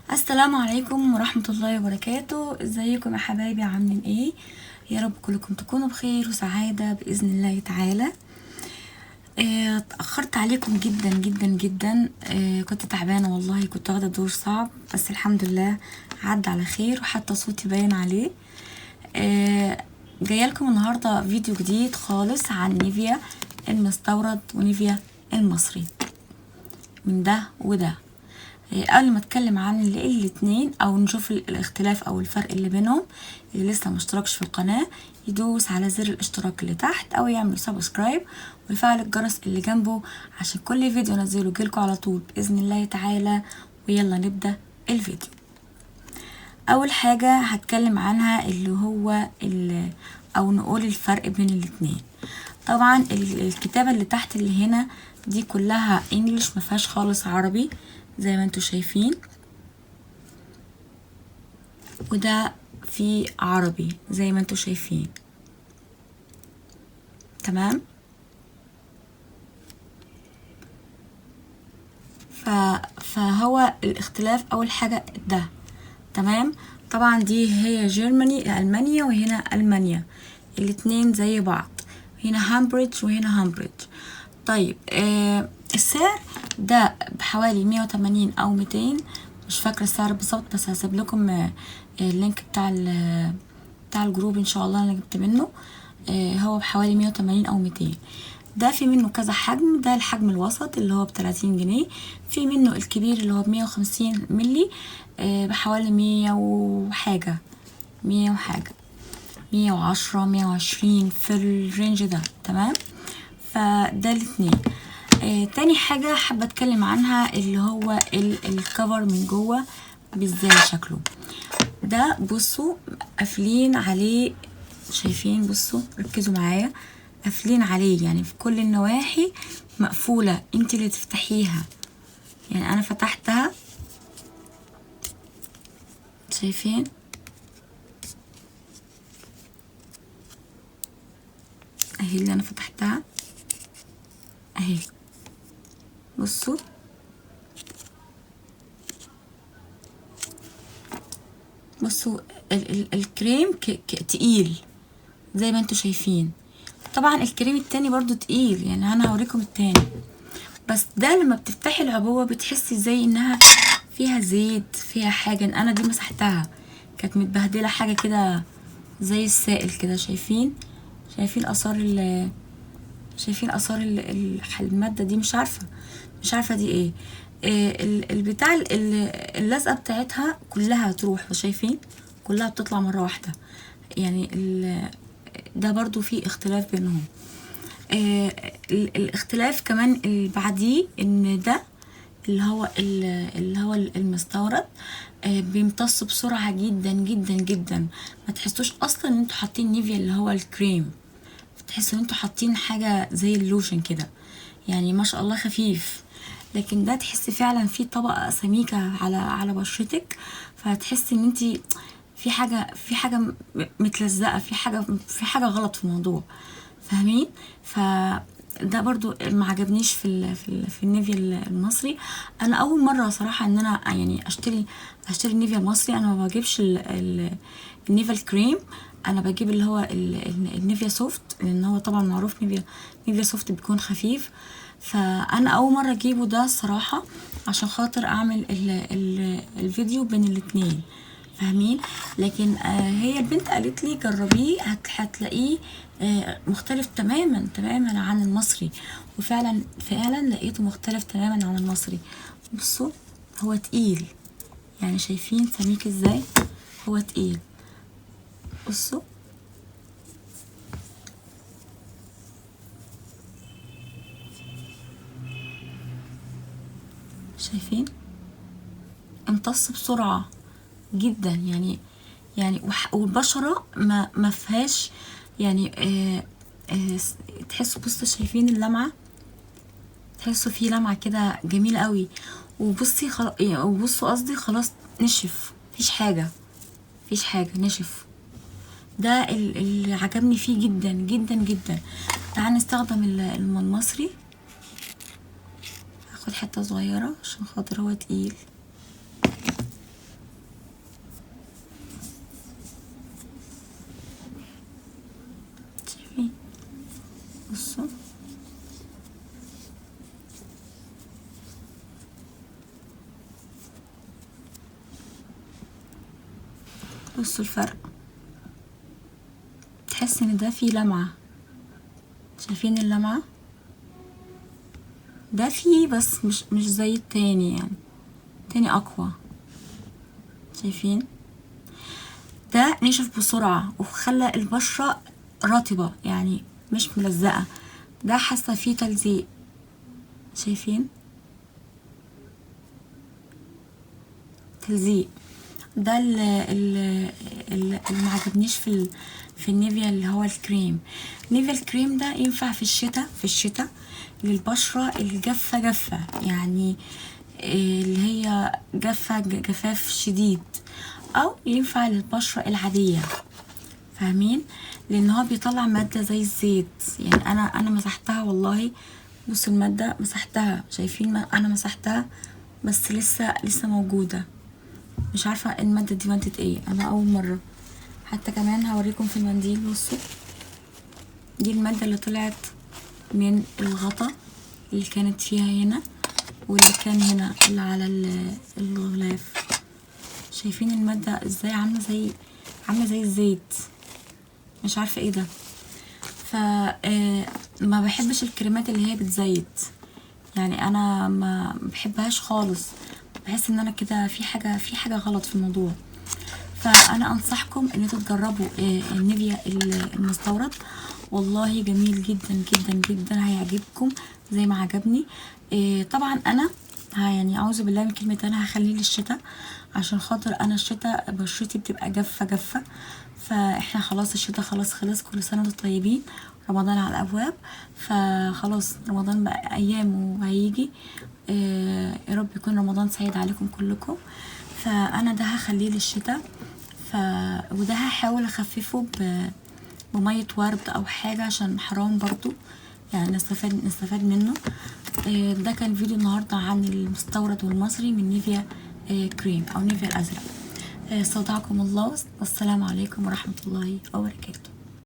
السلام عليكم ورحمة الله وبركاته. ازيكم يا حبايبي؟ عاملين ايه؟ يا رب كلكم تكونوا بخير وسعادة بإذن الله تعالى. اتأخرت عليكم جدا جدا جدا. كنت تعبانة والله، كنت واخدة دور صعب، بس الحمد لله عدى على خير وحتى صوتي باين عليه. جايه لكم النهارده فيديو جديد خالص عن نيفيا المستورد ونيفيا المصري، من ده وده. قبل ما اتكلم عن الاتنين او نشوف الاختلاف او الفرق اللي بينهم، اللي لسه مشتركش في القناة يدوس على زر الاشتراك اللي تحت او يعمل سبسكرايب ويفعل الجرس اللي جنبه عشان كل فيديو انزله يجيلكوا على طول باذن الله تعالى. ويلا نبدأ الفيديو. اول حاجة هتكلم عنها اللي هو او نقول الفرق بين الاتنين. طبعا الكتابة اللي تحت اللي هنا دي كلها انجلش، مفيهاش خالص عربي زي ما انتوا شايفين، وده في عربي زي ما انتوا شايفين. تمام. فهو الاختلاف اول حاجة ده. تمام. طبعا دي هي جيرماني المانيا وهنا المانيا، الاتنين زي بعض، هنا هامبريدج وهنا هامبريدج. طيب السعر ده بحوالي 180 او 200، مش فاكرة السعر بالظبط، بس هسيب لكم اللينك بتاع الجروب ان شاء الله اللي جبت منه. هو بحوالي 180 او 200. ده في منه كذا حجم، ده الحجم الوسط اللي هو ب30 جنيه، في منه الكبير اللي هو ب150 ملي بحوالي 100 وحاجة، 100 وحاجة، 110 120 في الرينج ده. تمام. فده الاتنين. تاني حاجة حابة اتكلم عنها اللي هو الكفر من جوه بازاي شكله. ده بصوا قافلين عليه، شايفين؟ بصوا ركزوا معايا، قافلين عليه يعني في كل النواحي مقفولة، انت اللي تفتحيها. يعني انا فتحتها، شايفين؟ اهي اللي انا فتحتها اهي، بصوا بصوا الكريم تقيل زي ما انتوا شايفين. طبعا الكريم التاني برضو تقيل، يعني انا هوريكم التاني. بس ده لما بتفتحي العبوة بتحسي زي انها فيها زيت، فيها حاجة. انا دي مسحتها كانت متبهدلة حاجة كده زي السائل كده. شايفين؟ شايفين اثار شايفين اثار المادة دي؟ مش عارفة دي ايه. البتاع اللزقة بتاعتها كلها تروح، شايفين؟ كلها بتطلع مرة واحدة. يعني ده برضو فيه اختلاف بينهم. الاختلاف كمان اللي بعديه ان ده اللي هو المستورد بيمتص بسرعة جدا جدا جدا، ما تحسوش اصلا ان انتوا حاطين نيفيا اللي هو الكريم، تحسوا ان انتوا حاطين حاجة زي اللوشن كده، يعني ما شاء الله خفيف. لكن ده تحسي فعلا في طبقة سميكة على بشرتك، فهتحسي ان انتي في حاجة متلزقة، في حاجة غلط في الموضوع. فاهمين؟ فده برضو ما عجبنيش في النيفيا المصري. انا اول مره صراحه ان انا يعني اشتري النيفيا المصري. انا ما بجيبش النيفيا الكريم، انا بجيب اللي هو النيفيا سوفت، لان هو طبعا معروف نيفيا سوفت بيكون خفيف. فانا اول مره اجيبه ده الصراحه عشان خاطر اعمل الفيديو بين الاتنين. فاهمين؟ لكن هي البنت قالت لي جربيه هتلاقيه مختلف تماما تماما عن المصري. وفعلا فعلا لقيته مختلف تماما عن المصري. بصوا هو تقيل، يعني شايفين سميك ازاي؟ هو تقيل. بصوا شايفين؟ امتص بسرعة جدا يعني والبشرة ما فيهاش يعني تحسوا. بصوا شايفين اللمعة؟ تحسوا فيه لمعة كده جميلة قوي. وبصوا قصدي خلاص نشف، مفيش حاجة نشف. ده اللي عجبني فيه جدا جدا جدا. تعال نستخدم المصري. هاخد حتة صغيرة عشان خاطر هو تقيل. بصوا بصوا الفرق، تحس ان ده فيه لمعة، شايفين اللمعة؟ ده فيه بس مش زي التاني، يعني التاني اقوى. شايفين؟ ده نشف بسرعة وخلى البشرة رطبة، يعني مش ملزقة. ده حاسة فيه تلزيق، شايفين؟ تلزيق. ده اللي معجبنيش في النيفيا اللي هو الكريم. نيفيا الكريم ده ينفع في الشتاء للبشرة الجافة، يعني اللي هي جفاف شديد، او ينفع للبشرة العادية، فاهمين؟ لان هو بيطلع مادة زي الزيت. يعني انا مسحتها والله، بصوا المادة مسحتها، شايفين؟ انا مسحتها بس لسه موجودة. مش عارفة المادة دي مادة ايه، انا اول مرة. حتى كمان هوريكم في المنديل، بصوا دي المادة اللي طلعت من الغطا اللي كانت فيها هنا، واللي كان هنا اللي على الغلاف. شايفين المادة ازاي؟ عاملة زي الزيت، مش عارفة ايه ده. ف ما بحبش الكريمات اللي هي بتزيت، يعني انا ما بحبهاش خالص. بحس ان انا كده في حاجة غلط في الموضوع. فانا انصحكم ان انتوا تجربوا النيفيا المستورد، والله جميل جدا جدا جدا، هيعجبكم زي ما عجبني. طبعا انا يعني اعوذ بالله من كلمه، انا هخليه للشتاء، عشان خاطر انا الشتاء بشرتي بتبقى جافه. فاحنا خلاص الشتاء خلاص خلص، كل سنه وانتم طيبين، رمضان على الابواب. فخلاص رمضان بقى ايام وهيجي، يا رب يكون رمضان سعيد عليكم كلكم. فانا ده هخليه للشتاء. وده هحاول اخففه بمية ورد او حاجة، عشان حرام برضو، يعني نستفاد منه. ده كان فيديو النهاردة عن المستورد والمصري من نيفيا كريم او نيفيا الازرق. استودعكم الله، والسلام عليكم ورحمة الله وبركاته.